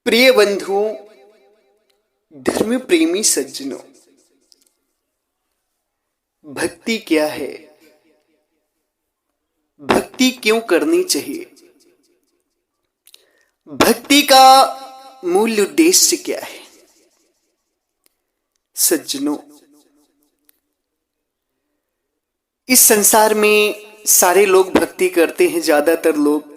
प्रिय बंधुओं, धर्म प्रेमी सज्जनों, भक्ति क्या है? भक्ति क्यों करनी चाहिए? भक्ति का मूल उद्देश्य क्या है? सज्जनों, इस संसार में सारे लोग भक्ति करते हैं, ज्यादातर लोग,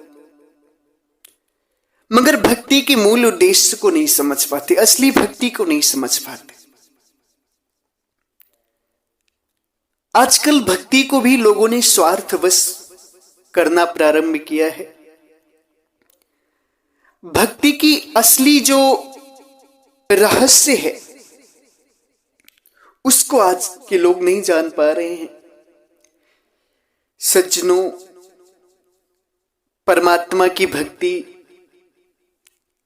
मगर भक्ति के मूल उद्देश्य को नहीं समझ पाते, असली भक्ति को नहीं समझ पाते। आजकल भक्ति को भी लोगों ने स्वार्थवश करना प्रारंभ किया है। भक्ति की असली जो रहस्य है उसको आज के लोग नहीं जान पा रहे हैं। सज्जनों, परमात्मा की भक्ति,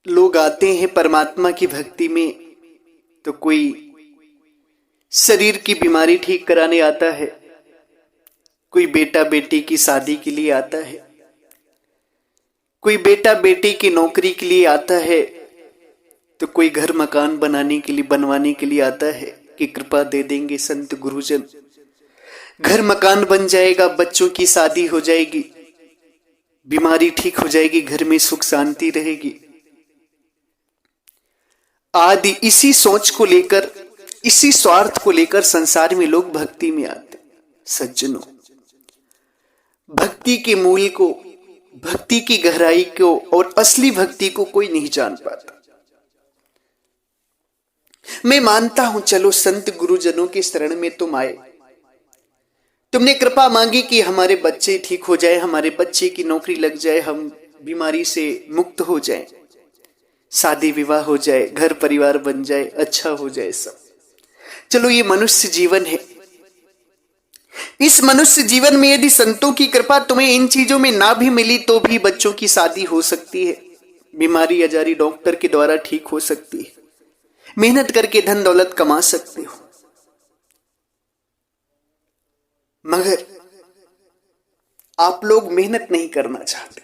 लोग आते हैं परमात्मा की भक्ति में तो कोई शरीर की बीमारी ठीक कराने आता है, कोई बेटा बेटी की शादी के लिए आता है, कोई बेटा बेटी की नौकरी के लिए आता है, तो कोई घर मकान बनवाने के लिए आता है कि कृपा दे देंगे संत गुरुजन, घर मकान बन जाएगा, बच्चों की शादी हो जाएगी, बीमारी ठीक हो जाएगी, घर में सुख शांति रहेगी आदि। इसी सोच को लेकर, इसी स्वार्थ को लेकर संसार में लोग भक्ति में आते। सज्जनों, भक्ति के मूल को, भक्ति की गहराई को और असली भक्ति को कोई नहीं जान पाता। मैं मानता हूं, चलो संत गुरुजनों के शरण में तुम आए, तुमने कृपा मांगी कि हमारे बच्चे ठीक हो जाए, हमारे बच्चे की नौकरी लग जाए, हम बीमारी से मुक्त हो जाएं, शादी विवाह हो जाए, घर परिवार बन जाए, अच्छा हो जाए सब। चलो, ये मनुष्य जीवन है। इस मनुष्य जीवन में यदि संतों की कृपा तुम्हें इन चीजों में ना भी मिली तो भी बच्चों की शादी हो सकती है, बीमारी अजारी डॉक्टर के द्वारा ठीक हो सकती है, मेहनत करके धन दौलत कमा सकते हो। मगर आप लोग मेहनत नहीं करना चाहते।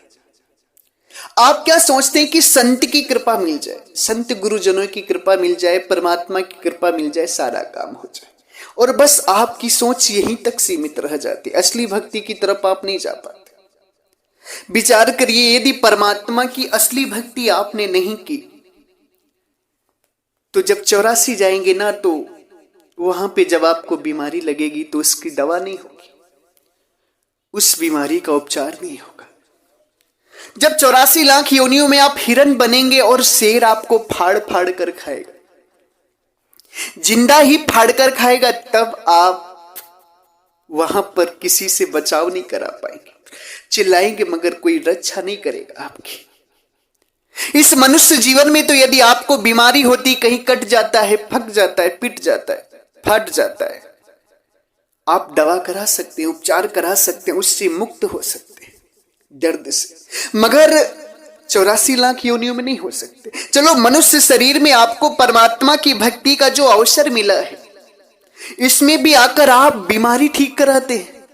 आप क्या सोचते हैं कि संत की कृपा मिल जाए, संत गुरुजनों की कृपा मिल जाए, परमात्मा की कृपा मिल जाए, सारा काम हो जाए, और बस आपकी सोच यहीं तक सीमित रह जाती। असली भक्ति की तरफ आप नहीं जा पाते। विचार करिए, यदि परमात्मा की असली भक्ति आपने नहीं की तो जब 84 जाएंगे ना, तो वहां पे जब आपको बीमारी लगेगी तो उसकी दवा नहीं होगी, उस बीमारी का उपचार नहीं होगा। जब 84 लाख योनियों में आप हिरन बनेंगे और शेर आपको फाड़ फाड़ कर खाएगा, जिंदा ही फाड़ कर खाएगा, तब आप वहां पर किसी से बचाव नहीं करा पाएंगे, चिल्लाएंगे मगर कोई रक्षा नहीं करेगा आपकी। इस मनुष्य जीवन में तो यदि आपको बीमारी होती, कहीं कट जाता है, फक जाता है, पिट जाता है, फट जाता है, आप दवा करा सकते हैं, उपचार करा सकते हैं, उससे मुक्त हो सकते हैं दर्द से, मगर 84 लाख योनियों में नहीं हो सकते। चलो, मनुष्य शरीर में आपको परमात्मा की भक्ति का जो अवसर मिला है, इसमें भी आकर आप बीमारी ठीक कराते हैं,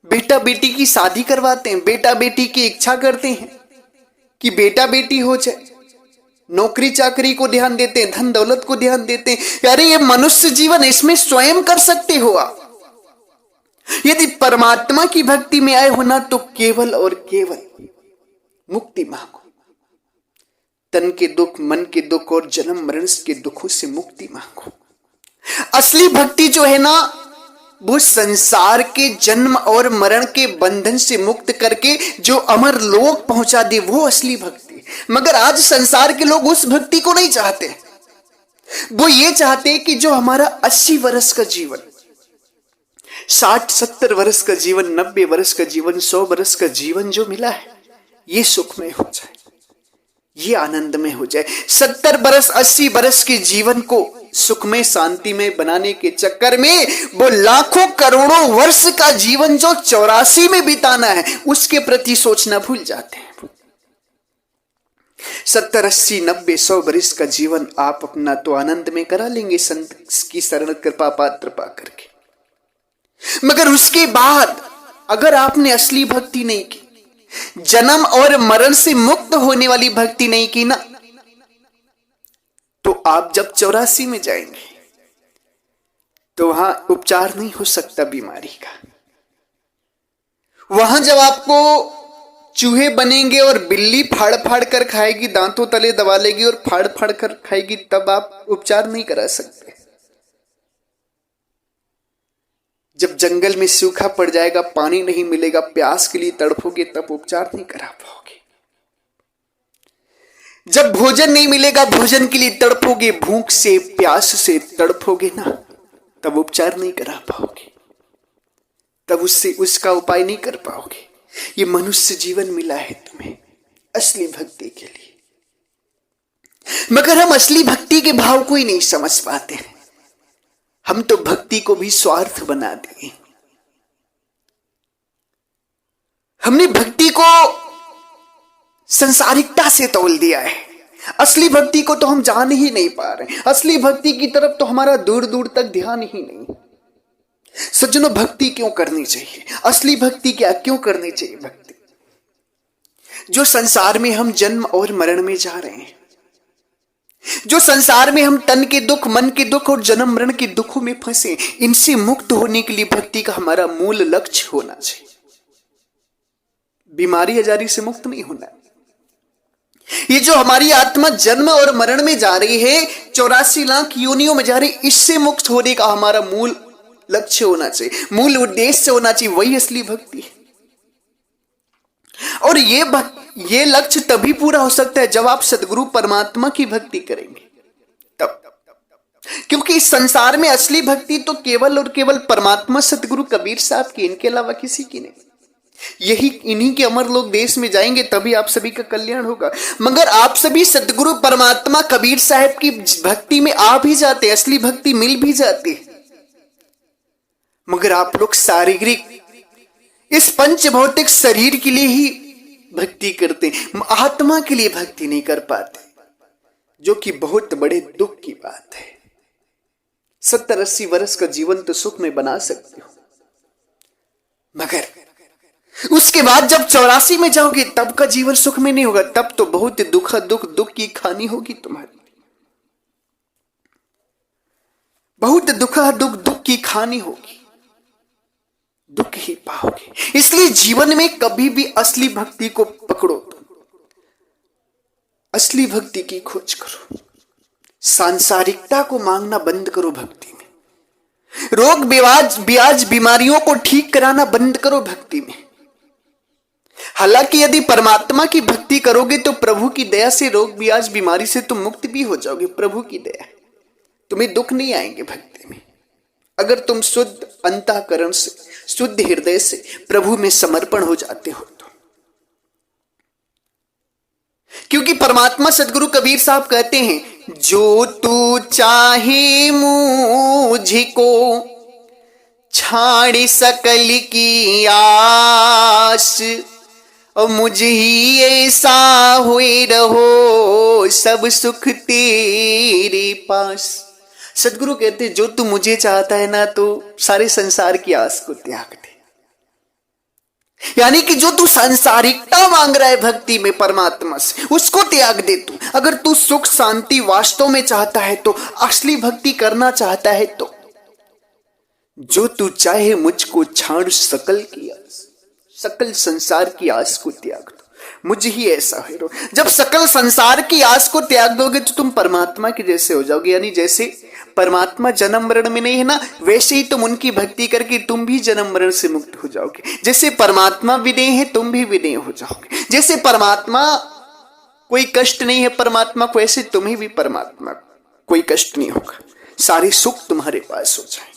बेटा बेटी की शादी करवाते हैं, बेटा बेटी की इच्छा करते हैं कि बेटा बेटी हो जाए, नौकरी चाकरी को ध्यान देते हैं, धन दौलत को ध्यान देते हैं। अरे ये मनुष्य जीवन, इसमें स्वयं कर सकते हो आप। यदि परमात्मा की भक्ति में आए हो ना, तो केवल और केवल मुक्ति मांगो। तन के दुख, मन के दुख और जन्म मरण के दुखों से मुक्ति मांगो। असली भक्ति जो है ना, वो संसार के जन्म और मरण के बंधन से मुक्त करके जो अमर लोक पहुंचा दे, वो असली भक्ति। मगर आज संसार के लोग उस भक्ति को नहीं चाहते। वो ये चाहते कि जो हमारा 80 वर्ष का जीवन, 60-70 वर्ष का जीवन, 90 वर्ष का जीवन, 100 वर्ष का जीवन जो मिला है, ये सुखमय हो जाए, ये आनंदमय हो जाए। 70 वर्ष 80 वर्ष के जीवन को सुखमय शांति में बनाने के चक्कर में वो लाखों करोड़ों वर्ष का जीवन जो 84 में बिताना है, उसके प्रति सोचना भूल जाते हैं। 70, 80, 90, 100 वर्ष का जीवन आप अपना तो आनंद में करा लेंगे संत की शरण कृपा पात्र पा करके, मगर उसके बाद अगर आपने असली भक्ति नहीं की, जन्म और मरण से मुक्त होने वाली भक्ति नहीं की ना, आप जब 84 में जाएंगे तो वहां उपचार नहीं हो सकता बीमारी का। वहां जब आपको चूहे बनेंगे और बिल्ली फाड़ फाड़ कर खाएगी, दांतों तले दबा लेगी और फाड़ फाड़ कर खाएगी, तब आप उपचार नहीं करा सकते। जब जंगल में सूखा पड़ जाएगा, पानी नहीं मिलेगा, प्यास के लिए तड़पोगे, तब उपचार नहीं करा पाओगे। जब भोजन नहीं मिलेगा, भोजन के लिए तड़पोगे, भूख से प्यास से तड़पोगे ना, तब उपचार नहीं करा पाओगे, तब उसका उपाय नहीं कर पाओगे। ये मनुष्य जीवन मिला है तुम्हें असली भक्ति के लिए, मगर हम असली भक्ति के भाव को ही नहीं समझ पाते हैं। हम तो भक्ति को भी स्वार्थ बना दिए। हमने भक्ति को संसारिकता से तौल दिया है। असली भक्ति को तो हम जान ही नहीं पा रहे। असली भक्ति की तरफ तो हमारा दूर दूर तक ध्यान ही नहीं। सज्जनों, भक्ति क्यों करनी चाहिए? असली भक्ति क्या क्यों करनी चाहिए? भक्ति जो संसार में हम जन्म और मरण में जा रहे हैं, जो संसार में हम तन के दुख, मन के दुख और जन्म मरण के दुखों में फंसे, इनसे मुक्त होने के लिए भक्ति का हमारा मूल लक्ष्य होना चाहिए। बीमारी आजारी से मुक्त नहीं होना। ये जो हमारी आत्मा जन्म और मरण में जा रही है, 84 लाख योनियों में जा रही, इससे मुक्त होने का हमारा मूल लक्ष्य होना चाहिए, मूल उद्देश्य होना चाहिए। वही असली भक्ति है। और ये लक्ष्य तभी पूरा हो सकता है जब आप सदगुरु परमात्मा की भक्ति करेंगे, तब। क्योंकि इस संसार में असली भक्ति तो केवल और केवल परमात्मा सदगुरु कबीर साहब की, इनके अलावा किसी की नहीं। यही इन्हीं के अमर लोग देश में जाएंगे, तभी आप सभी का कल्याण होगा। मगर आप सभी सदगुरु परमात्मा कबीर साहब की भक्ति में आ भी जाते, असली भक्ति मिल भी जाती, मगर आप लोग शारीरिक इस पंच भौतिक शरीर के लिए ही भक्ति करते, आत्मा के लिए भक्ति नहीं कर पाते, जो कि बहुत बड़े दुख की बात है। 70-80 वर्ष का जीवन तो सुख में बना सकते हो, मगर उसके बाद जब 84 में जाओगे, तब का जीवन सुख में नहीं होगा। तब तो बहुत दुख की खानी होगी तुम्हारी, बहुत दुख की खानी होगी, दुख ही पाओगे। इसलिए जीवन में कभी भी असली भक्ति को पकड़ो, असली भक्ति की खोज करो। सांसारिकता को मांगना बंद करो भक्ति में। रोग ब्याज बीमारियों को ठीक कराना बंद करो भक्ति में। हालांकि यदि परमात्मा की भक्ति करोगे तो प्रभु की दया से रोग ब्याज बीमारी से तुम मुक्त भी हो जाओगे। प्रभु की दया, तुम्हें दुख नहीं आएंगे भक्ति में, अगर तुम शुद्ध अंतःकरण से, शुद्ध हृदय से प्रभु में समर्पण हो जाते हो तो। क्योंकि परमात्मा सदगुरु कबीर साहब कहते हैं, जो तू चाहे मुझको छाड़ सकल की आस, और मुझ ही ऐसा हुए रहो, सब सुख तेरे पास। सदगुरु कहते हैं, जो तू मुझे चाहता है ना, तो सारे संसार की आस को त्याग दे। यानी कि जो तू सांसारिकता मांग रहा है भक्ति में परमात्मा से, उसको त्याग दे तू। अगर तू सुख शांति वास्तव में चाहता है, तो असली भक्ति करना चाहता है, तो जो तू चाहे मुझको छाड़ सकल की आस, सकल संसार की आस को त्याग दो, मुझ ही ऐसा है रो। जब सकल संसार की आस को त्याग दोगे तो तुम परमात्मा के जैसे हो जाओगे। यानी जैसे परमात्मा जन्म मरण में नहीं है ना, वैसे ही तुम उनकी भक्ति करके तुम भी जन्म मरण से मुक्त हो जाओगे। जैसे परमात्मा विनय है, तुम भी विनय हो जाओगे। जैसे परमात्मा कोई कष्ट नहीं है परमात्मा को, ऐसे तुम्हें भी परमात्मा कोई कष्ट नहीं होगा, सारे सुख तुम्हारे पास हो जाएंगे।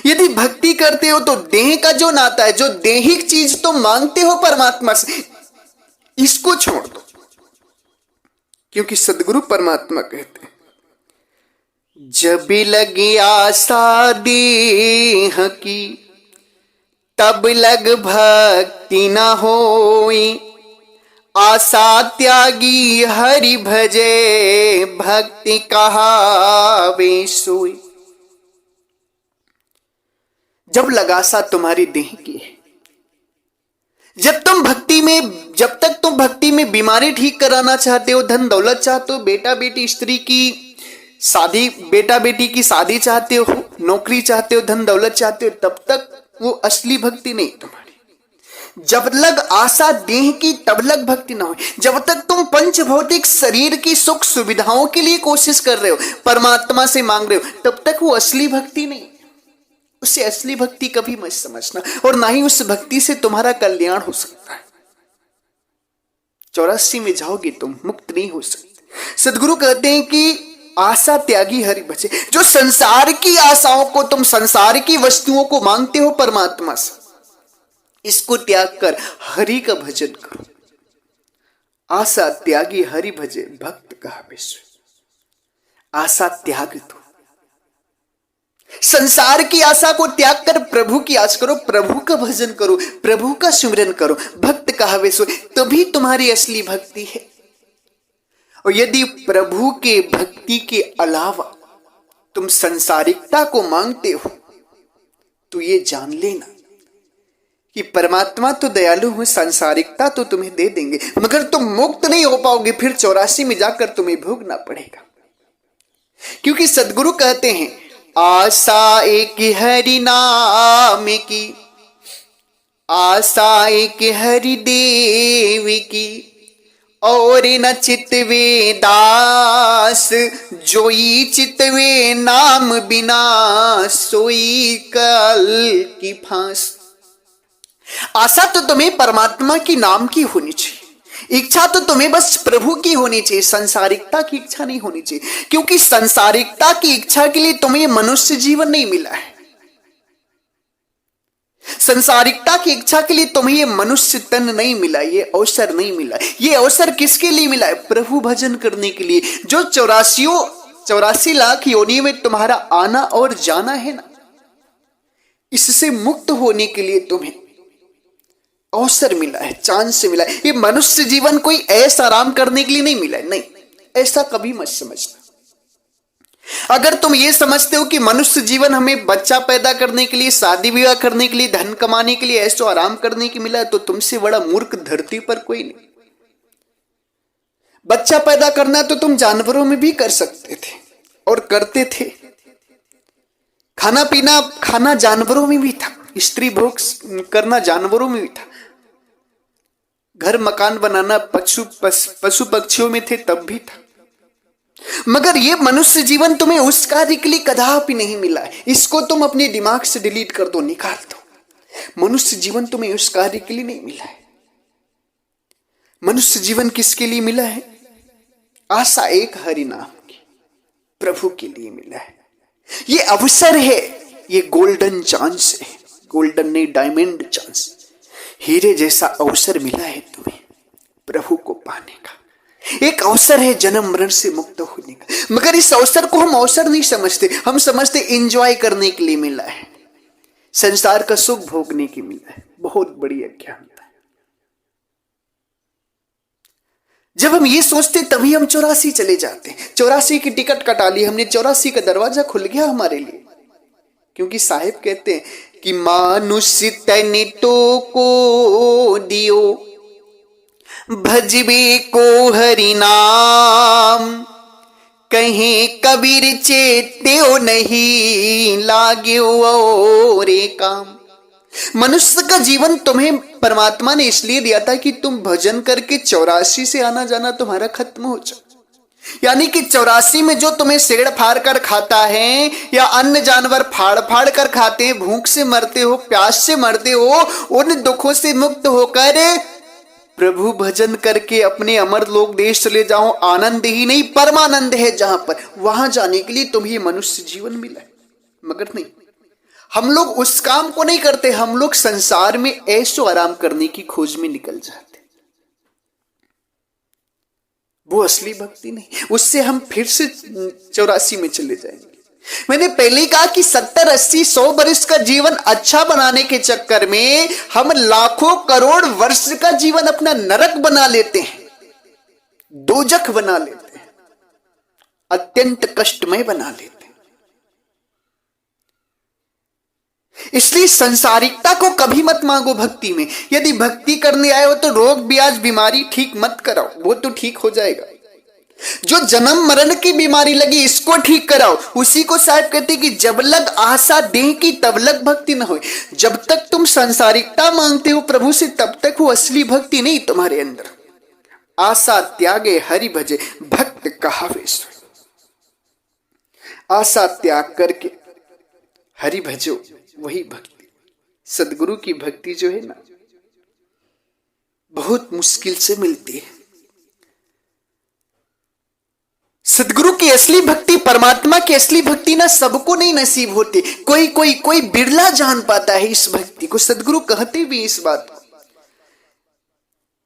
यदि भक्ति करते हो तो देह का जो नाता है, जो देहिक चीज तुम मांगते हो परमात्मा से, इसको छोड़ दो। क्योंकि सदगुरु परमात्मा कहते हैं, जब लगे आशा देह की, तब लग भक्ति न होई, आशा त्यागी हरि भजे, भक्ति कहावे सोई। जब लगासा तुम्हारी देह की है, जब तक तुम भक्ति में बीमारी ठीक कराना चाहते हो, धन दौलत चाहते हो, बेटा बेटी स्त्री की शादी, बेटा बेटी की शादी चाहते हो, नौकरी चाहते हो, धन दौलत चाहते हो, तब तक वो असली भक्ति नहीं तुम्हारी। जब लग आशा देह की तब लग भक्ति ना हो। जब तक तुम पंच भौतिक शरीर की सुख सुविधाओं के लिए कोशिश कर रहे हो, परमात्मा से मांग रहे हो, तब तक वो असली भक्ति नहीं। उसे असली भक्ति कभी मत समझना, और ना ही उस भक्ति से तुम्हारा कल्याण हो सकता है। 84 में जाओगे तुम मुक्त नहीं हो सकते। सदगुरु कहते हैं कि आशा त्यागी हरि भजे। जो संसार की आशाओं को, तुम संसार की वस्तुओं को मांगते हो परमात्मा से, इसको त्याग कर हरि का भजन करो। आशा त्यागी हरि भजे, भक्त कहा विश्व। आशा त्याग दो, संसार की आशा को त्याग कर प्रभु की आस करो, प्रभु का भजन करो, प्रभु का सिमरन करो। भक्त कहा विश्व, तभी तुम्हारी असली भक्ति है। और यदि प्रभु के भक्ति के अलावा तुम संसारिकता को मांगते हो, तो ये जान लेना कि परमात्मा तो दयालु है, संसारिकता तो तुम्हें दे देंगे, मगर तुम मुक्त नहीं हो पाओगे। फिर 84 में जाकर तुम्हें भोगना पड़ेगा। क्योंकि सदगुरु कहते हैं, आशा एक हरि नाम की, आशा एक हरि देव की, और न चितवे दास, जोई चितवे नाम बिना, सोई कल की फांस। आशा तो तुम्हें परमात्मा की नाम की होनी चाहिए, इच्छा तो तुम्हें बस प्रभु की होनी चाहिए, संसारिकता की इच्छा नहीं होनी चाहिए। क्योंकि संसारिकता की इच्छा के लिए तुम्हें मनुष्य जीवन नहीं मिला है। संसारिकता की इच्छा के लिए तुम्हें ये मनुष्य तन नहीं मिला, ये अवसर नहीं मिला। ये अवसर किसके लिए मिला है? प्रभु भजन करने के लिए। जो 84 लाख योनि में तुम्हारा आना और जाना है ना, इससे मुक्त होने के लिए तुम्हें अवसर मिला है, चांस मिला है। ये मनुष्य जीवन कोई ऐसा आराम करने के लिए नहीं मिला है, नहीं, ऐसा कभी मत समझना। अगर तुम ये समझते हो कि मनुष्य जीवन हमें बच्चा पैदा करने के लिए, शादी विवाह करने के लिए, धन कमाने के लिए, ऐसा आराम करने के मिला है, तो तुमसे बड़ा मूर्ख धरती पर कोई नहीं। बच्चा पैदा करना तो तुम जानवरों में भी कर सकते थे और करते थे। खाना पीना, खाना जानवरों में भी था, स्त्री भोग करना जानवरों में भी था, घर मकान बनाना पशु पक्षियों में थे तब भी था। मगर ये मनुष्य जीवन तुम्हें उस कार्य के लिए कदापि नहीं मिला है। इसको तुम अपने दिमाग से डिलीट कर दो, निकाल दो। मनुष्य जीवन तुम्हें उस कार्य के लिए नहीं मिला है। मनुष्य जीवन किसके लिए मिला है? आशा एक हरि नाम की, प्रभु के लिए मिला है। ये अवसर है, ये गोल्डन चांस है, गोल्डन नहीं डायमंड चांस, हीरे जैसा अवसर मिला है तुम्हें प्रभु को पाने का। एक अवसर है जन्म मरण से मुक्त होने का। मगर इस अवसर को हम अवसर नहीं समझते, हम समझते एंजॉय करने के लिए मिला है, संसार का सुख भोगने के मिला है। बहुत बड़ी अज्ञानता है। जब हम ये सोचते तभी हम 84 चले जाते हैं। 84 की टिकट कटा ली हमने, 84 का दरवाजा खुल गया हमारे लिए। क्योंकि साहिब कहते हैं कि मानुष्य तन तो को दियो, भजबे को हरि नाम, कहीं कबीर चेत्यो नहीं, लाग्यो और काम। मनुष्य का जीवन तुम्हें परमात्मा ने इसलिए दिया था कि तुम भजन करके 84 से आना जाना तुम्हारा खत्म हो जाए। यानी कि 84 में जो तुम्हें सेड़ फाड़ कर खाता है या अन्य जानवर फाड़ फाड़ कर खाते हैं, भूख से मरते हो, प्यास से मरते हो, उन दुखों से मुक्त होकर प्रभु भजन करके अपने अमर लोक देश चले जाओ। आनंद ही नहीं परमानंद है जहां पर, वहां जाने के लिए तुम्हें मनुष्य जीवन मिला है। मगर नहीं, हम लोग उस काम को नहीं करते। हम लोग संसार में ऐशो आराम करने की खोज में निकल जाते। वो असली भक्ति नहीं, उससे हम फिर से 84 में चले जाएंगे। मैंने पहले ही कहा कि 70, 80, 100 वर्ष का जीवन अच्छा बनाने के चक्कर में हम लाखों करोड़ वर्ष का जीवन अपना नरक बना लेते हैं, दोजख बना लेते हैं, अत्यंत कष्टमय बना लेते हैं। इसलिए संसारिकता को कभी मत मांगो भक्ति में। यदि भक्ति करने आए हो तो रोग ब्याज बीमारी ठीक मत कराओ, वो तो ठीक हो जाएगा। जो जन्म मरण की बीमारी लगी इसको ठीक कराओ। उसी को साहब कहते कि जब लग आशा देह की तब लग भक्ति न हो। जब तक तुम संसारिकता मांगते हो प्रभु से तब तक वो असली भक्ति नहीं तुम्हारे अंदर। आशा त्यागे हरि भजे भक्त कहावे सोई। आशा त्याग करके हरि भजो, वही भक्ति। सदगुरु की भक्ति जो है ना बहुत मुश्किल से मिलती है। सदगुरु की असली भक्ति, परमात्मा की असली भक्ति ना सबको नहीं नसीब होती। कोई बिरला जान पाता है इस भक्ति को। सदगुरु कहते भी इस बात को,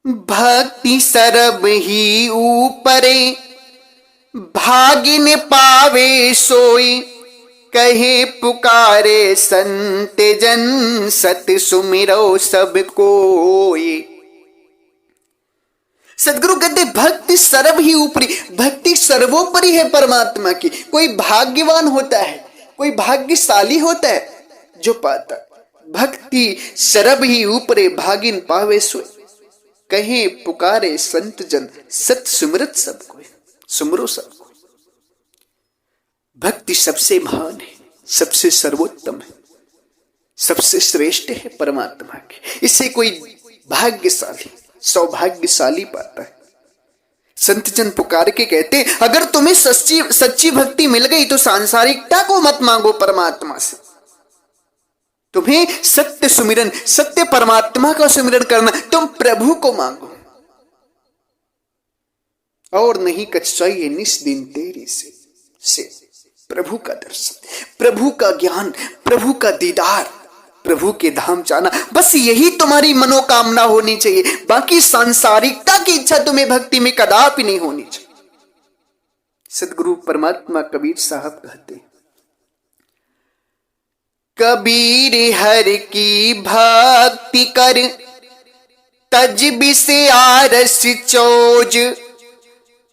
भक्ति सरब ही ऊपरे भागिन पावे सोई, कहे पुकारे संत जन सत सुमिरो सब कोई। सदगुरु कहते भक्ति सर्व ही ऊपरी, भक्ति सर्वोपरि है परमात्मा की। कोई भाग्यवान होता है, कोई भाग्यशाली होता है जो पाता। भक्ति सर्व ही ऊपरे भागिन पावे सोई, कहे पुकारे संत जन सत सुमिरत सब कोई। सुमरो सबको। भक्ति सबसे महान है, सबसे सर्वोत्तम है, सबसे श्रेष्ठ है परमात्मा की। इसे कोई भाग्यशाली सौभाग्यशाली पाता है। संत जन पुकार के कहते अगर तुम्हें सच्ची भक्ति मिल गई तो सांसारिकता को मत मांगो परमात्मा से। तुम्हें सत्य सुमिरन, सत्य परमात्मा का सुमिरन करना, तुम प्रभु को मांगो। और नहीं कछ चाहिए निस दिन तेरी से प्रभु का दर्शन, प्रभु का ज्ञान, प्रभु का दीदार, प्रभु के धाम जाना, बस यही तुम्हारी मनोकामना होनी चाहिए। बाकी सांसारिकता की इच्छा तुम्हें भक्ति में कदापि नहीं होनी चाहिए। सदगुरु परमात्मा कबीर साहब कहते, कबीर हर की भक्ति कर तज बिसे आरस चोज,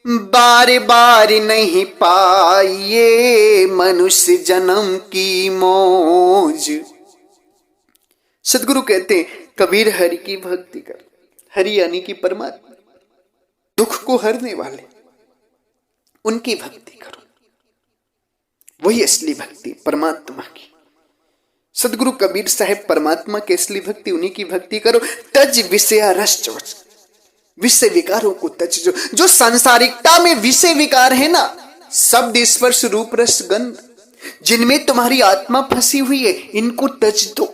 बार बार नहीं पाइए मनुष्य जन्म की मौज। सदगुरु कहते हैं कबीर हरि की भक्ति कर। हरि यानी कि परमात्मा, दुख को हरने वाले, उनकी भक्ति करो। वही असली भक्ति परमात्मा की। सदगुरु कबीर साहब परमात्मा की असली भक्ति, उन्हीं की भक्ति करो। तज विषया रस चोच, विषय विकारों को तज। जो सांसारिकता में विषय विकार है ना, शब्द स्पर्श रूप रस गंध, जिनमें तुम्हारी आत्मा फंसी हुई है, इनको तज दो।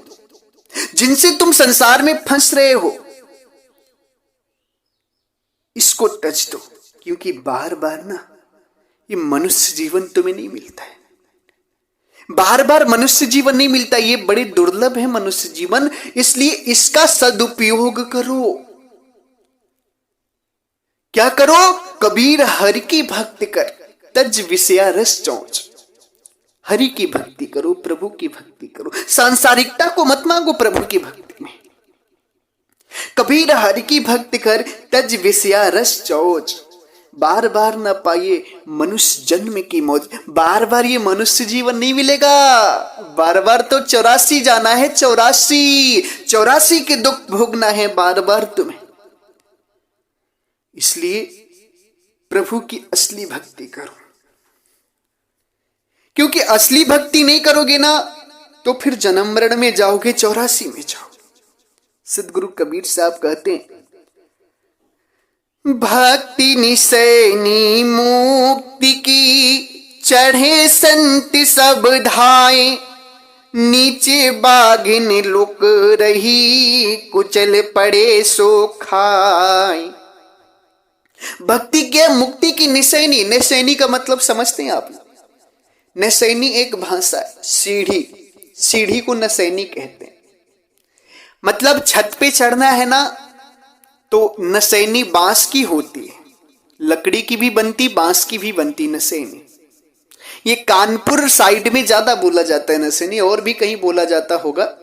जिनसे तुम संसार में फंस रहे हो इसको तज दो। क्योंकि बार बार ना ये मनुष्य जीवन तुम्हें नहीं मिलता है। बार बार मनुष्य जीवन नहीं मिलता, ये बड़े दुर्लभ है मनुष्य जीवन। इसलिए इसका सदुपयोग करो। क्या करो? कबीर हरि की भक्ति कर तज विषया रस चौच। हरि की भक्ति करो, प्रभु की भक्ति करो। सांसारिकता को मत मांगो प्रभु की भक्ति में। कबीर हरि की भक्ति कर तज विषया रस चौच, बार बार न पाइए मनुष्य जन्म की मौज। बार बार ये मनुष्य जीवन नहीं मिलेगा। बार बार तो 84 जाना है, 84 के दुख भोगना है बार बार तुम्हें। इसलिए प्रभु की असली भक्ति करो। क्योंकि असली भक्ति नहीं करोगे ना तो फिर जन्म मरण में जाओगे, 84 में जाओ। सदगुरु कबीर साहब कहते हैं, भक्ति निसैनी मुक्ति की चढ़े संत सब धाए, नीचे बाघिन लुक रही कुचल पड़े सो खाए। भक्ति क्या? मुक्ति की निसैनी। निसैनी का मतलब समझते हैं आप? नसैनी एक भाषा है। सीढ़ी को नसैनी कहते हैं। मतलब छत पे चढ़ना है ना तो नसैनी बांस की होती है, लकड़ी की भी बनती, बांस की भी बनती नसैनी। ये कानपुर साइड में ज्यादा बोला जाता है नसैनी, और भी कहीं बोला जाता होगा।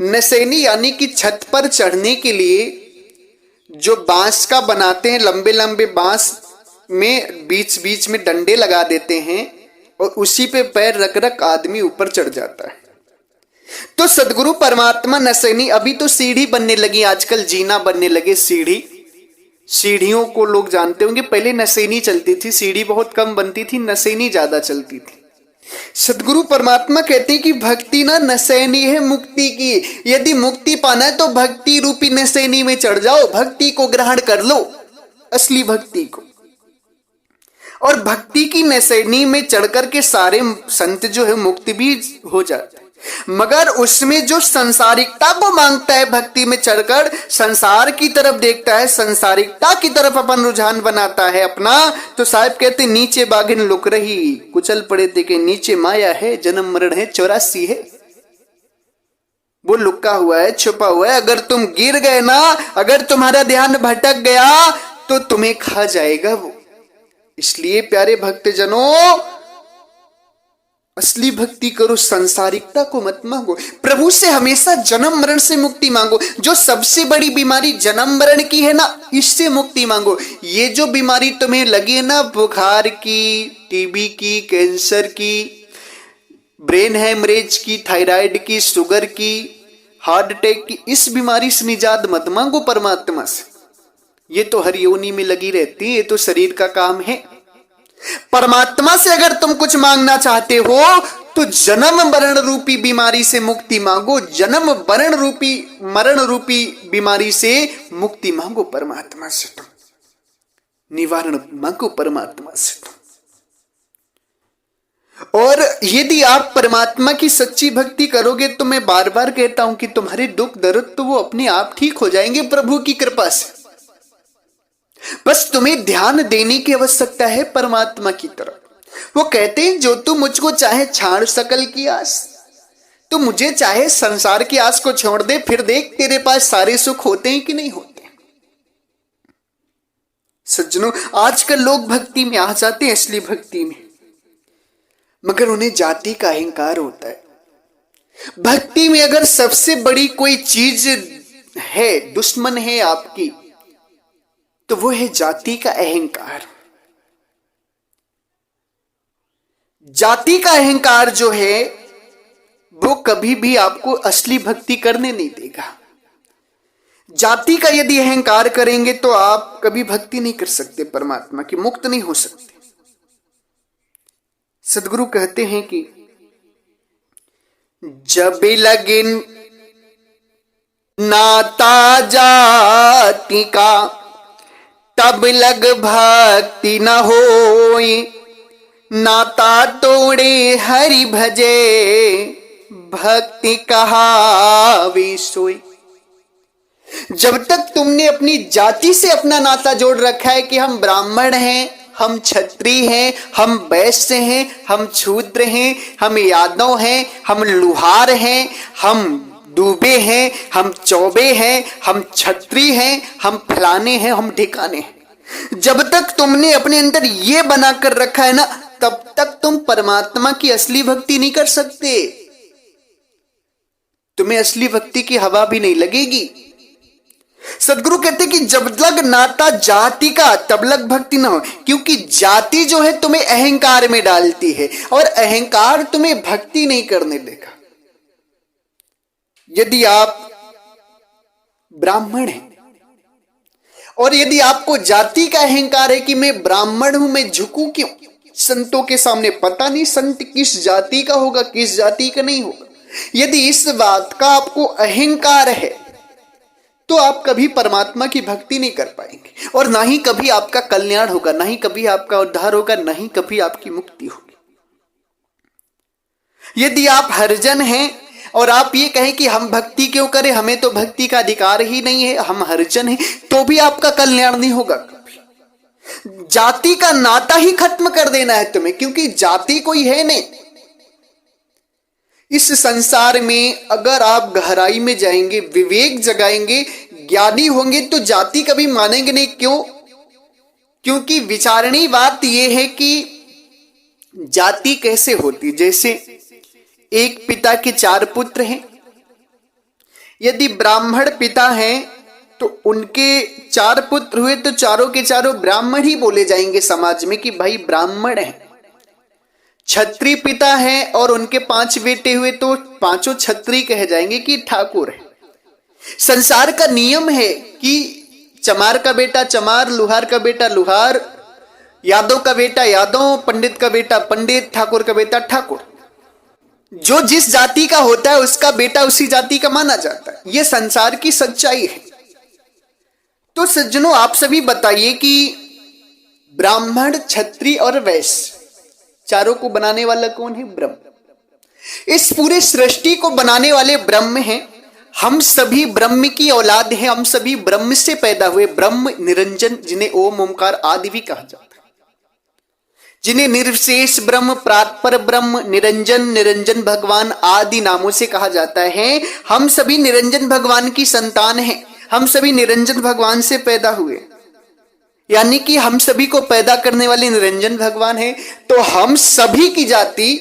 नसैनी यानी कि छत पर चढ़ने के लिए जो बांस का बनाते हैं, लंबे लंबे बांस में बीच बीच में डंडे लगा देते हैं और उसी पे पैर रख रख आदमी ऊपर चढ़ जाता है। तो सदगुरु परमात्मा नसैनी, अभी तो सीढ़ी बनने लगी, आजकल जीना बनने लगे सीढ़ी। सीढ़ियों को लोग जानते होंगे, पहले नसैनी चलती थी, सीढ़ी बहुत कम बनती थी, नसैनी ज्यादा चलती थी। सदगुरु परमात्मा कहते हैं कि भक्ति ना नसैनी है मुक्ति की। यदि मुक्ति पाना है तो भक्ति रूपी नसैनी में चढ़ जाओ, भक्ति को ग्रहण कर लो, असली भक्ति को। और भक्ति की नसैनी में चढ़ करके सारे संत जो है मुक्त भी हो जाते हैं, मगर उसमें जो संसारिकता को मांगता है, भक्ति में चढ़कर संसार की तरफ देखता है, संसारिकता की तरफ अपन रुझान बनाता है अपना, तो साहब कहते नीचे बागिन लुक रही, कुचल पड़े देखे नीचे माया है, जन्म मरण है 84 है। वो लुका हुआ है, छुपा हुआ है। अगर तुम गिर गए ना, अगर तुम्हारा ध्यान भटक गया तो तुम्हें खा जाएगा वो। इसलिए प्यारे भक्तजनों, असली भक्ति करो, संसारिकता को मत मांगो, प्रभु से हमेशा जन्म मरण से मुक्ति मांगो। जो सबसे बड़ी बीमारी जन्म मरण की है ना, इससे मुक्ति मांगो। ये जो बीमारी तुम्हें लगी है ना, बुखार की, टीबी की, कैंसर की, ब्रेन हेमरेज की, थायराइड की, शुगर की, हार्ट अटैक की, इस बीमारी से निजात मत मांगो परमात्मा से। ये तो हर योनि में लगी रहती है, ये तो शरीर का काम है। परमात्मा से अगर तुम कुछ मांगना चाहते हो तो जन्म मरण रूपी बीमारी से मुक्ति मांगो, जन्म मरण रूपी बीमारी से मुक्ति मांगो परमात्मा से, तुम निवारण मांगो परमात्मा से तुम। और यदि आप परमात्मा की सच्ची भक्ति करोगे तो मैं बार बार कहता हूं कि तुम्हारे दुख दर्द तो वो अपने आप ठीक हो जाएंगे प्रभु की कृपा से। बस तुम्हें ध्यान देने की आवश्यकता है परमात्मा की तरफ। वो कहते हैं जो तू मुझको चाहे छाड़ सकल की आस, तो मुझे चाहे संसार की आस को छोड़ दे, फिर देख तेरे पास सारे सुख होते हैं कि नहीं होते। सज्जनों, आजकल लोग भक्ति में आ जाते हैं, असली भक्ति में, मगर उन्हें जाति का अहंकार होता है। भक्ति में अगर सबसे बड़ी कोई चीज है, दुश्मन है आपकी, तो वो है जाति का अहंकार। जाति का अहंकार जो है वो कभी भी आपको असली भक्ति करने नहीं देगा। जाति का यदि अहंकार करेंगे तो आप कभी भक्ति नहीं कर सकते परमात्मा की, मुक्त नहीं हो सकते। सदगुरु कहते हैं कि जब लगिन नाता जाति का, तब लग भक्ति न होए, नाता तोड़े हरि भजे, भक्ति कहावी सोई। जब तक तुमने अपनी जाति से अपना नाता जोड़ रखा है कि हम ब्राह्मण हैं, हम क्षत्रिय हैं, हम वैश्य हैं, हम शूद्र हैं, हम यादव हैं, हम लुहार हैं, हम दूबे हैं, हम चौबे हैं, हम छत्री हैं, हम फलाने हैं, हम ठिकाने हैं, जब तक तुमने अपने अंदर ये बनाकर रखा है ना, तब तक तुम परमात्मा की असली भक्ति नहीं कर सकते। तुम्हें असली भक्ति की हवा भी नहीं लगेगी। सदगुरु कहते कि जब लग नाता जाति का, तब लग भक्ति ना हो, क्योंकि जाति जो है तुम्हें अहंकार में डालती है और अहंकार तुम्हें भक्ति नहीं करने देगा। यदि आप ब्राह्मण हैं और यदि आपको जाति का अहंकार है कि मैं ब्राह्मण हूं, मैं झुकूं क्यों संतों के सामने, पता नहीं संत किस जाति का होगा, किस जाति का नहीं होगा, यदि इस बात का आपको अहंकार है तो आप कभी परमात्मा की भक्ति नहीं कर पाएंगे और ना ही कभी आपका कल्याण होगा, ना ही कभी आपका उद्धार होगा, ना ही कभी आपकी मुक्ति होगी। यदि आप हरिजन हैं और आप ये कहें कि हम भक्ति क्यों करें, हमें तो भक्ति का अधिकार ही नहीं है, हम हरिजन हैं, तो भी आपका कल्याण नहीं होगा कभी। जाति का नाता ही खत्म कर देना है तुम्हें, क्योंकि जाति कोई है नहीं। इस संसार में अगर आप गहराई में जाएंगे, विवेक जगाएंगे, ज्ञानी होंगे, तो जाति कभी मानेंगे नहीं। क्यों? क्योंकि विचारणी बात यह है कि जाति कैसे होती, जैसे एक पिता के 4 पुत्र हैं, यदि ब्राह्मण पिता हैं तो उनके 4 पुत्र हुए तो चारों के चारों ब्राह्मण ही बोले जाएंगे समाज में कि भाई ब्राह्मण है। छत्री पिता है और उनके 5 बेटे हुए तो पांचों छत्री कह जाएंगे कि ठाकुर है। संसार का नियम है कि चमार का बेटा चमार, लुहार का बेटा लुहार, यादव का बेटा यादव, पंडित का बेटा पंडित, ठाकुर का बेटा ठाकुर। जो जिस जाति का होता है उसका बेटा उसी जाति का माना जाता है। यह संसार की सच्चाई है। तो सज्जनों, आप सभी बताइए कि ब्राह्मण, क्षत्रिय और वैश्य चारों को बनाने वाला कौन है? ब्रह्म। इस पूरे सृष्टि को बनाने वाले ब्रह्म हैं। हम सभी ब्रह्म की औलाद हैं। हम सभी ब्रह्म से पैदा हुए। ब्रह्म, निरंजन, जिन्हें ओम ओमकार आदि भी कहा जाता है, जिन्हें निर्विशेष ब्रह्म, प्रात्पर ब्रह्म, निरंजन, निरंजन भगवान आदि नामों से कहा जाता है। हम सभी निरंजन भगवान की संतान हैं। हम सभी निरंजन भगवान से पैदा हुए, यानी कि हम सभी को पैदा करने वाले निरंजन भगवान है। तो हम सभी की जाति,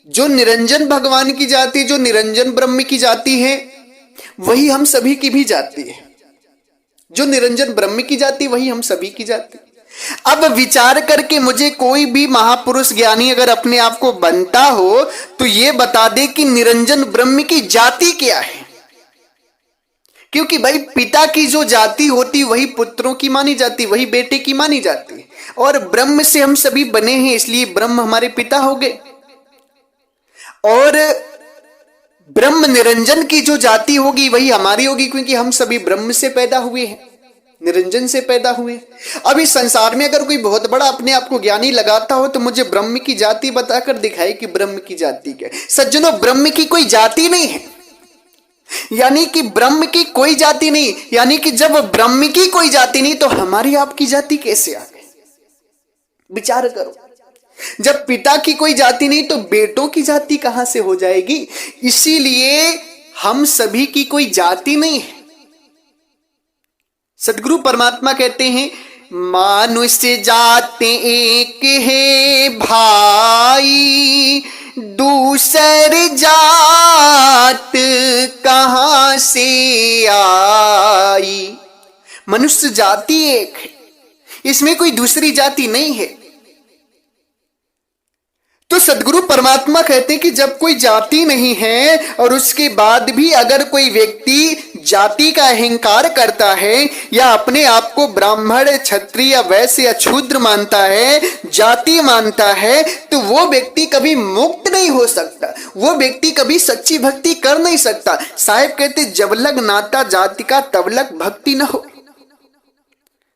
जो निरंजन भगवान की जाति, जो निरंजन ब्रह्म की जाति है, वही हम सभी की भी जाति है। जो निरंजन ब्रह्म की जाति वही हम सभी की जाति। अब विचार करके मुझे कोई भी महापुरुष ज्ञानी अगर अपने आप को बनता हो तो यह बता दे कि निरंजन ब्रह्म की जाति क्या है। क्योंकि भाई पिता की जो जाति होती वही पुत्रों की मानी जाती, वही बेटे की मानी जाती। और ब्रह्म से हम सभी बने हैं, इसलिए ब्रह्म हमारे पिता हो गए। और ब्रह्म निरंजन की जो जाति होगी वही हमारी होगी, क्योंकि हम सभी ब्रह्म से पैदा हुए हैं, निरंजन से पैदा हुए। अब इस संसार में अगर कोई बहुत बड़ा अपने आप को ज्ञानी लगाता हो तो मुझे ब्रह्म की जाति बताकर दिखाए कि ब्रह्म की जाति क्या है। सज्जनों, ब्रह्म की कोई जाति नहीं है, यानी कि ब्रह्म की कोई जाति नहीं। यानी कि जब ब्रह्म की कोई जाति नहीं तो हमारी आपकी जाति कैसे आ गई? विचार करो। जब पिता की कोई जाति नहीं तो बेटों की जाति कहां से हो जाएगी? इसीलिए हम सभी की कोई जाति नहीं है। सदगुरु परमात्मा कहते हैं, मनुष्य जाते एक है भाई, दूसर जात कहां से आई। मनुष्य जाति एक है, इसमें कोई दूसरी जाति नहीं है। तो सदगुरु परमात्मा कहते हैं कि जब कोई जाति नहीं है और उसके बाद भी अगर कोई व्यक्ति जाति का अहंकार करता है या अपने आप को ब्राह्मण, क्षत्रिय या वैश्य या शूद्र मानता है, जाति मानता है, तो वो व्यक्ति कभी मुक्त नहीं हो सकता। वो व्यक्ति कभी सच्ची भक्ति कर नहीं सकता। साहिब कहते, जब लग नाता जाति का तब लग भक्ति न हो।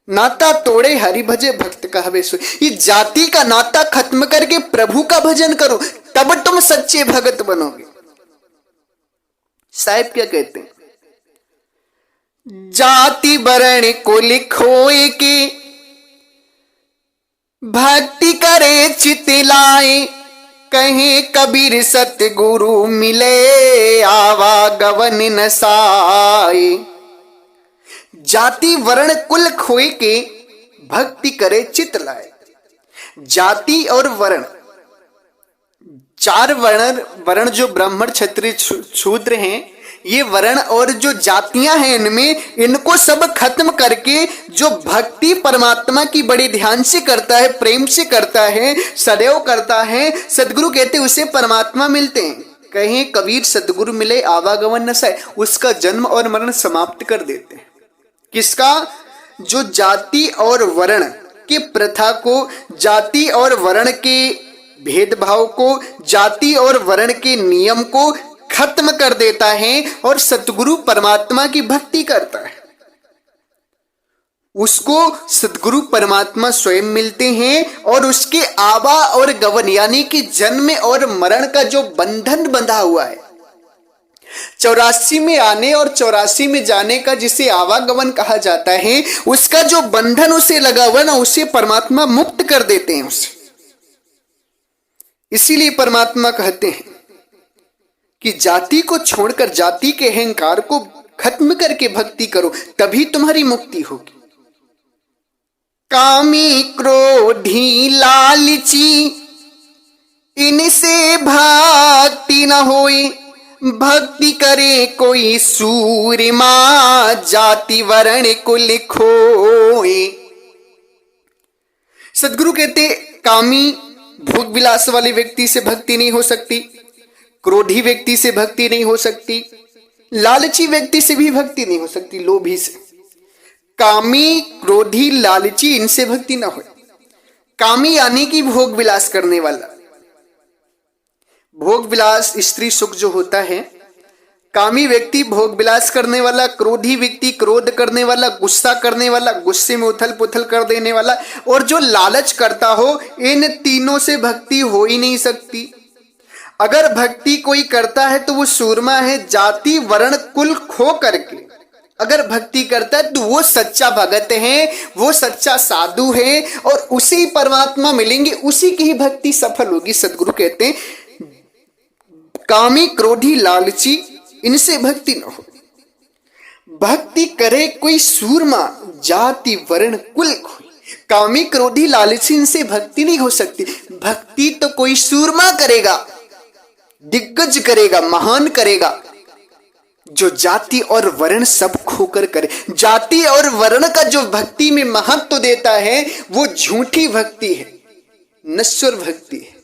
नाता तोड़े हरि भजे भक्त कहवे सोई। ये जाति का नाता खत्म करके प्रभु का भजन करो, तब तुम सच्चे भगत बनोगे। साहिब क्या कहते हैं? जाति वर्ण को लिखोए के भक्ति करे चित लाए, कहे कबीर सतगुरु मिले आवागवन नसाए। जाति वर्ण कुल खोए के भक्ति करे चित लाए। जाति और वर्ण, 4 वर्ण जो ब्राह्मण, क्षत्रिय, शूद्र हैं, ये वर्ण और जो जातियां हैं इनमें, इनको सब खत्म करके जो भक्ति परमात्मा की बड़े ध्यान से करता है, प्रेम से करता है, सदैव करता है, सदगुरु कहते उसे परमात्मा मिलते हैं। कहें कबीर सदगुरु मिले आवागमन न सहे, उसका जन्म और मरण समाप्त कर देते हैं। किसका? जो जाति और वर्ण की प्रथा को, जाति और वर्ण के भेदभाव को, जाति और वर्ण के नियम को खत्म कर देता है और सतगुरु परमात्मा की भक्ति करता है। उसको सतगुरु परमात्मा स्वयं मिलते हैं और उसके आवा और गवन, यानी कि जन्म और मरण का जो बंधन बंधा हुआ है, 84 में आने और 84 में जाने का जिसे आवागमन कहा जाता है, उसका जो बंधन उसे लगा हुआ ना, उसे परमात्मा मुक्त कर देते हैं उसे। इसीलिए परमात्मा कहते हैं कि जाति को छोड़कर, जाति के अहंकार को खत्म करके भक्ति करो, तभी तुम्हारी मुक्ति होगी। कामी क्रोधी लालची इनसे भक्ति न होए, भक्ति करे कोई सूरमा जाति वर्ण कुल खोए। सदगुरु कहते कामी भोग विलास वाले व्यक्ति से भक्ति नहीं हो सकती, क्रोधी व्यक्ति से भक्ति नहीं हो सकती, लालची व्यक्ति से भी भक्ति नहीं हो सकती, लोभी से। कामी, क्रोधी, लालची, इनसे भक्ति ना हो। कामी यानी कि भोग विलास करने वाला, भोग विलास स्त्री सुख जो होता है, कामी व्यक्ति भोग विलास करने वाला, क्रोधी व्यक्ति क्रोध करने वाला, गुस्सा करने वाला, गुस्से में उथल पुथल कर देने वाला, और जो लालच करता हो, इन तीनों से भक्ति हो ही नहीं सकती। अगर भक्ति कोई करता है तो वो सूरमा है, जाति वर्ण कुल खो करके अगर भक्ति करता है तो वो सच्चा भगत है, वो सच्चा साधु है, और उसी परमात्मा मिलेंगे, उसी की ही भक्ति सफल होगी। सदगुरु कहते हैं कामी, क्रोधी, लालची, इनसे भक्ति न हो। भक्ति करे कोई सूरमा, जाति वर्ण कुल खोए। कामी, क्रोधी, लालची, इनसे भक्ति नहीं हो सकती। भक्ति तो कोई सूरमा करेगा, दिग्गज करेगा, महान करेगा, जो जाति और वर्ण सब खोकर करे। जाति और वर्ण का जो भक्ति में महत्व देता है वो झूठी भक्ति है, नश्वर भक्ति है,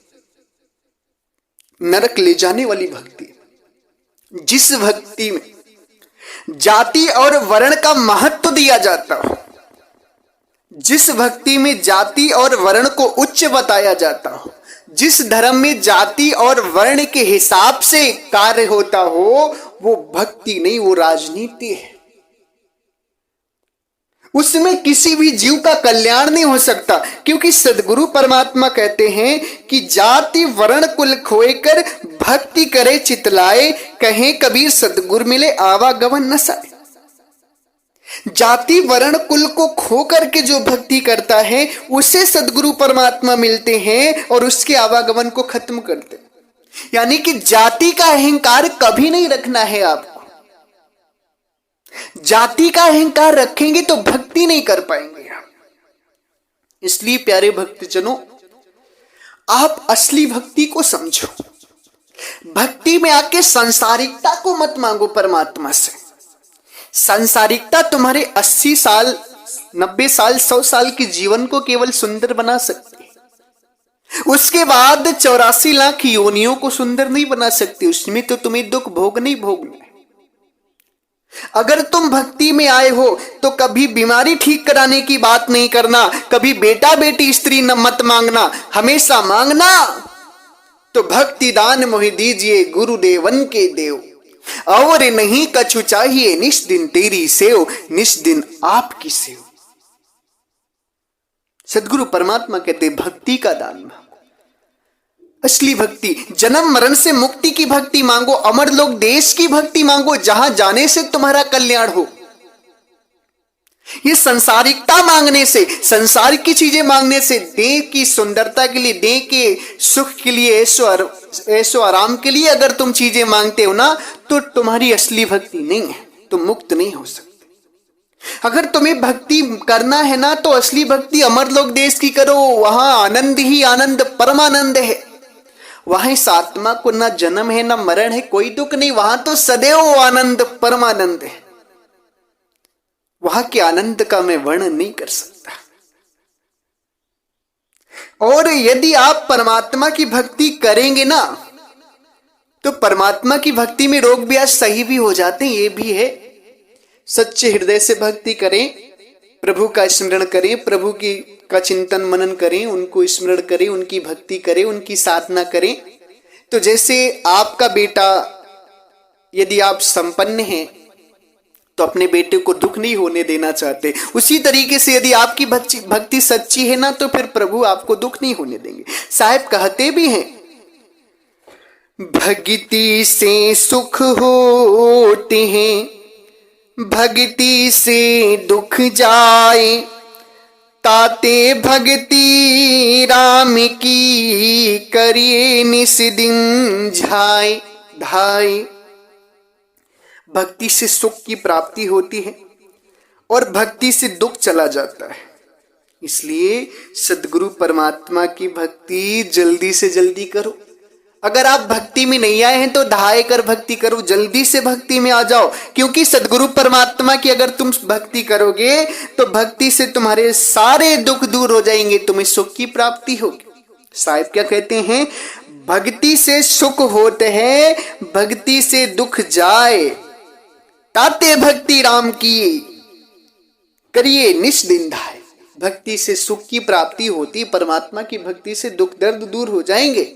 नरक ले जाने वाली भक्ति है। जिस भक्ति में जाति और वर्ण का महत्व दिया जाता हो, जिस भक्ति में जाति और वर्ण को उच्च बताया जाता हो, जिस धर्म में जाति और वर्ण के हिसाब से कार्य होता हो, वो भक्ति नहीं, वो राजनीति है। उसमें किसी भी जीव का कल्याण नहीं हो सकता, क्योंकि सदगुरु परमात्मा कहते हैं कि जाति वर्ण कुल खोए कर भक्ति करे चितलाए, कहें कबीर सदगुरु मिले आवागमन न साए। जाति वर्ण कुल को खो करके जो भक्ति करता है उसे सदगुरु परमात्मा मिलते हैं और उसके आवागमन को खत्म करते हैं। यानी कि जाति का अहंकार कभी नहीं रखना है आपको। जाति का अहंकार रखेंगे तो भक्ति नहीं कर पाएंगे आप। इसलिए प्यारे भक्तजनों, आप असली भक्ति को समझो। भक्ति में आके सांसारिकता को मत मांगो परमात्मा से। सांसारिकता तुम्हारे 80 साल, 90 साल, 100 साल के जीवन को केवल सुंदर बना सकती है। उसके बाद 84 लाख योनियों को सुंदर नहीं बना सकती। उसमें तो तुम्हें दुख भोगना ही भोगना है। अगर तुम भक्ति में आए हो तो कभी बीमारी ठीक कराने की बात नहीं करना, कभी बेटा बेटी स्त्री न मत मांगना, हमेशा मांगना तो भक्ति दान मोहि दीजिए गुरुदेवन के देव, और नहीं कछु चाहिए निस दिन तेरी सेव, निस दिन आपकी सेव। सदगुरु परमात्मा कहते भक्ति का दान मांगो। असली भक्ति, जन्म मरण से मुक्ति की भक्ति मांगो, अमर लोक देश की भक्ति मांगो, जहां जाने से तुम्हारा कल्याण हो। ये संसारिकता मांगने से, संसार की चीजें मांगने से, देह की सुंदरता के लिए, देह के सुख के लिए, ऐशो आराम के लिए अगर तुम चीजें मांगते हो ना, तो तुम्हारी असली भक्ति नहीं है, तुम मुक्त नहीं हो सकते। अगर तुम्हें भक्ति करना है ना, तो असली भक्ति अमरलोक देश की करो। वहां आनंद ही आनंद, परमानंद है। वहां इस आत्मा को ना जन्म है ना मरण है, कोई दुख नहीं। वहां तो सदैव आनंद, परमानंद है। वहां के आनंद का मैं वर्णन नहीं कर सकता। और यदि आप परमात्मा की भक्ति करेंगे ना, तो परमात्मा की भक्ति में रोग ब्याज सही भी हो जाते हैं। ये भी है, सच्चे हृदय से भक्ति करें, प्रभु का स्मरण करें, प्रभु की का चिंतन मनन करें, उनको स्मरण करें, उनकी भक्ति करें, उनकी साधना करें। तो जैसे आपका बेटा, यदि आप संपन्न हैं तो अपने बेटे को दुख नहीं होने देना चाहते, उसी तरीके से यदि आपकी भक्ति सच्ची है ना, तो फिर प्रभु आपको दुख नहीं होने देंगे। साहब कहते भी हैं, भक्ति से सुख होते हैं, भक्ति से दुख जाए, ताते भक्ति राम की करिए निस दिन झाए धाए। भक्ति से सुख की प्राप्ति होती है और भक्ति से दुख चला जाता है। इसलिए सद्गुरु परमात्मा की भक्ति जल्दी से जल्दी करो। अगर आप भक्ति में नहीं आए हैं तो ढाई कर भक्ति करो, जल्दी से भक्ति में आ जाओ। क्योंकि सद्गुरु परमात्मा की अगर तुम भक्ति करोगे तो भक्ति से तुम्हारे सारे दुख दूर हो जाएंगे, तुम्हें सुख की प्राप्ति होगी। साहिब क्या कहते हैं, भक्ति से सुख होते हैं, भक्ति से दुख जाए, ताते भक्ति राम की करिए निष्दिन धाय। भक्ति से सुख की प्राप्ति होती, परमात्मा की भक्ति से दुख दर्द दूर हो जाएंगे।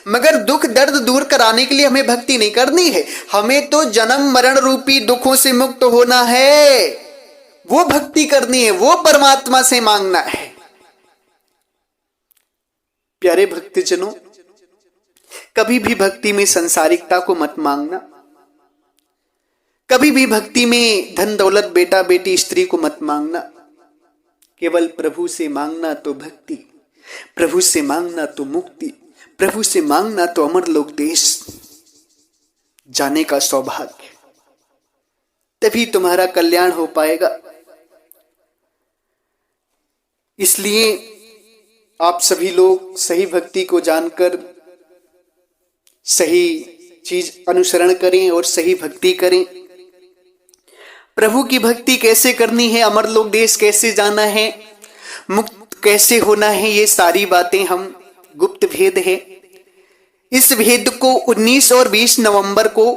मगर दुख दर्द दूर कराने के लिए हमें भक्ति नहीं करनी है, हमें तो जन्म मरण रूपी दुखों से मुक्त होना है, वो भक्ति करनी है, वो परमात्मा से मांगना है। प्यारे भक्तजनों, कभी भी भक्ति में संसारिकता को मत मांगना, कभी भी भक्ति में धन दौलत बेटा बेटी स्त्री को मत मांगना। केवल प्रभु से मांगना तो भक्ति, प्रभु से मांगना तो मुक्ति, प्रभु से मांगना तो अमर लोक देश जाने का सौभाग्य। तभी तुम्हारा कल्याण हो पाएगा। इसलिए आप सभी लोग सही भक्ति को जानकर सही चीज अनुसरण करें और सही भक्ति करें। प्रभु की भक्ति कैसे करनी है, अमर लोक देश कैसे जाना है, मुक्त कैसे होना है, ये सारी बातें हम गुप्त भेद है। इस भेद को 19 और 20 नवंबर को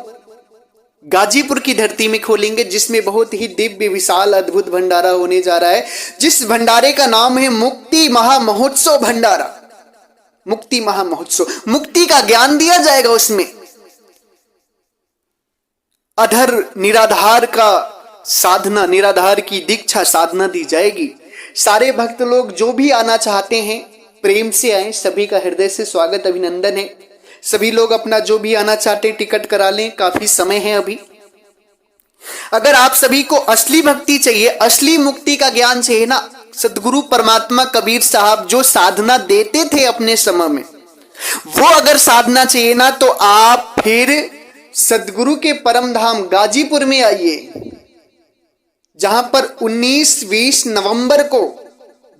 गाजीपुर की धरती में खोलेंगे, जिसमें बहुत ही दिव्य विशाल अद्भुत भंडारा होने जा रहा है, जिस भंडारे का नाम है मुक्ति महामहोत्सव भंडारा। मुक्ति महामहोत्सव, मुक्ति का ज्ञान दिया जाएगा उसमें। अधर निराधार का साधना, निराधार की दीक्षा साधना दी जाएगी। सारे भक्त लोग जो भी आना चाहते हैं प्रेम से आए, सभी का हृदय से स्वागत अभिनंदन है। सभी लोग अपना जो भी आना चाहते टिकट करा लें, काफी समय है अभी। अगर आप सभी को असली भक्ति चाहिए, असली मुक्ति का ज्ञान चाहिए ना, सदगुरु परमात्मा कबीर साहब जो साधना देते थे अपने समय में, वो अगर साधना चाहिए ना, तो आप फिर सदगुरु के परम धाम गाजीपुर में आइए, जहां पर 19-20 नवंबर को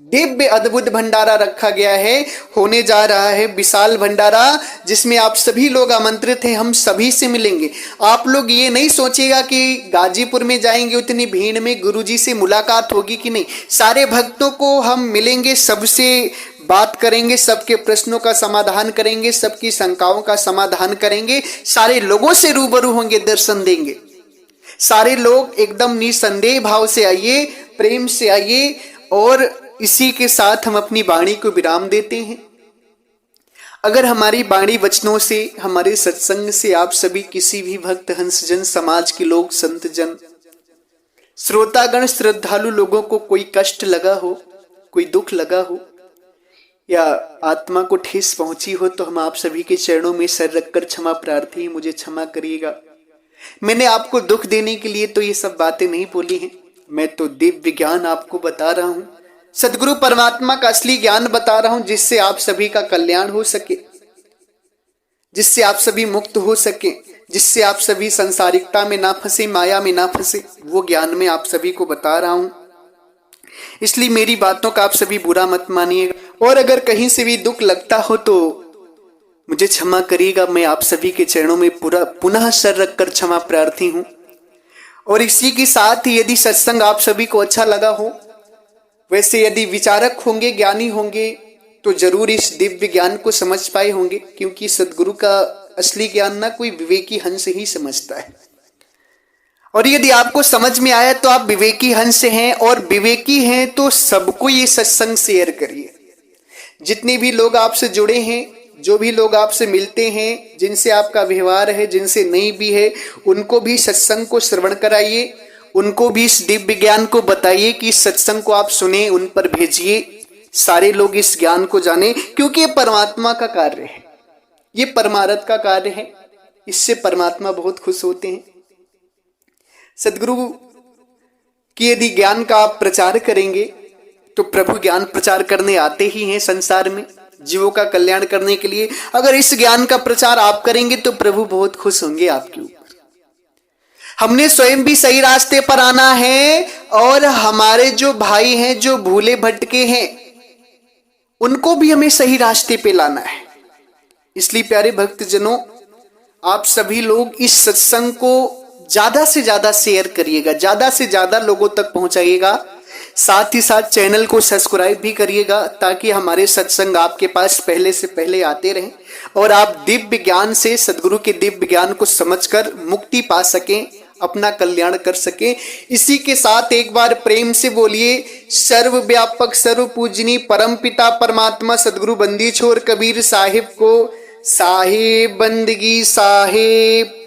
दिव्य अद्भुत भंडारा रखा गया है। होने जा रहा है विशाल भंडारा, जिसमें आप सभी लोग आमंत्रित हैं। हम सभी से मिलेंगे। आप लोग ये नहीं सोचेगा कि गाजीपुर में जाएंगे उतनी भीड़ में गुरुजी से मुलाकात होगी कि नहीं। सारे भक्तों को हम मिलेंगे, सबसे बात करेंगे, सबके प्रश्नों का समाधान करेंगे, सबकी शंकाओं का समाधान करेंगे, सारे लोगों से रूबरू होंगे, दर्शन देंगे। सारे लोग एकदम निसंदेह भाव से आइए, प्रेम से आइए। और इसी के साथ हम अपनी वाणी को विराम देते हैं। अगर हमारी वाणी वचनों से, हमारे सत्संग से आप सभी किसी भी भक्त हंसजन, समाज के लोग, संत जन, श्रोतागण, श्रद्धालु लोगों को कोई कष्ट लगा हो, कोई दुख लगा हो या आत्मा को ठेस पहुंची हो, तो हम आप सभी के चरणों में सर रखकर क्षमा प्रार्थी, मुझे क्षमा करिएगा। मैंने आपको दुख देने के लिए तो ये सब बातें नहीं बोली हैं। मैं तो दिव्य ज्ञान आपको बता रहा हूं, सदगुरु परमात्मा का असली ज्ञान बता रहा हूं, जिससे आप सभी का कल्याण हो सके, जिससे आप सभी मुक्त हो सके, जिससे आप सभी संसारिकता में ना फंसे, माया में ना फंसे। वो ज्ञान मैं आप सभी को बता रहा हूं। इसलिए मेरी बातों का आप सभी बुरा मत मानिएगा। और अगर कहीं से भी दुख लगता हो तो मुझे क्षमा करिएगा। मैं आप सभी के चरणों में पुनः सर रखकर क्षमा प्रार्थी हूं। और इसी के साथ ही यदि सत्संग आप सभी को अच्छा लगा हो, वैसे यदि विचारक होंगे, ज्ञानी होंगे, तो जरूर इस दिव्य ज्ञान को समझ पाए होंगे, क्योंकि सदगुरु का असली ज्ञान ना कोई विवेकी हंस ही समझता है। और यदि आपको समझ में आया तो आप विवेकी हंस हैं, और विवेकी हैं तो सबको ये सत्संग शेयर करिए। जितने भी लोग आपसे जुड़े हैं, जो भी लोग आपसे मिलते हैं, जिनसे आपका व्यवहार है, जिनसे नहीं भी है, उनको भी सत्संग को श्रवण कराइए, उनको भी इस दिव्य ज्ञान को बताइए कि इस सत्संग को आप सुने, उन पर भेजिए, सारे लोग इस ज्ञान को जाने, क्योंकि ये परमात्मा का कार्य है, ये परमार्थ का कार्य है। इससे परमात्मा बहुत खुश होते हैं। सदगुरु की यदि ज्ञान का आप प्रचार करेंगे तो प्रभु ज्ञान प्रचार करने आते ही हैं संसार में, जीवों का कल्याण करने के लिए। अगर इस ज्ञान का प्रचार आप करेंगे तो प्रभु बहुत खुश होंगे आपके ऊपर। हमने स्वयं भी सही रास्ते पर आना है, और हमारे जो भाई हैं, जो भूले भटके हैं, उनको भी हमें सही रास्ते पे लाना है। इसलिए प्यारे भक्तजनों, आप सभी लोग इस सत्संग को ज्यादा से ज्यादा शेयर करिएगा, ज्यादा से ज्यादा लोगों तक पहुंचाइएगा। साथ ही साथ चैनल को सब्सक्राइब भी करिएगा ताकि हमारे सत्संग आपके पास पहले से पहले आते रहें और आप दिव्य ज्ञान से, सदगुरु के दिव्य ज्ञान को समझकर मुक्ति पा सकें, अपना कल्याण कर सकें। इसी के साथ एक बार प्रेम से बोलिए, सर्वव्यापक सर्व पूजनी परम पिता परमात्मा सदगुरु बंदी छोर कबीर साहिब को साहिब बंदगी साहिब।